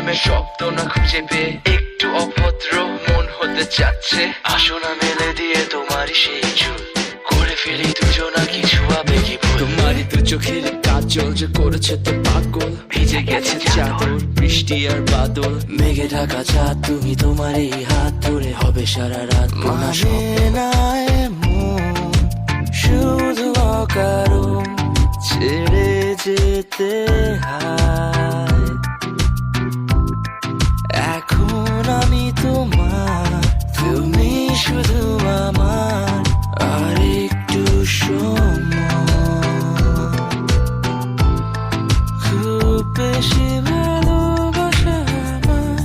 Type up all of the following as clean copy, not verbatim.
প্রেমে শব্দ না খুঁজে পেয়ে একটু অভদ্র মন হতে চাচ্ছে। আসো না মেলে দিয়ে তোমারই সেই চুল, করে ফেলি দুজনা কিছু আবেগী ভুল। তোমারই তো চোখের কাজল যে করেছে তো পাগল, ভিজে গেছে চাদর বৃষ্টি আর বাদল, মেঘে ঢাকা চাঁদ তুমি তোমারই হাত ধরে হবে সারা রাত। মানে না এমন শুধু অকারণ ছেড়ে যেতে হয়। এখন আমি তোমার, তুমি শুধু আমার, আর একটু খুব বেশি ভালোবাসা আমায়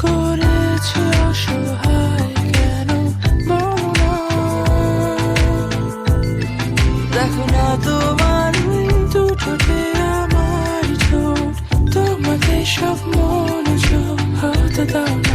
করেছে অসহায়, কেন বলো না? দেখো না তোমার দুটোতে আমার ঠোঁট, তোমাকে সব মনোযোগ হতে দাও।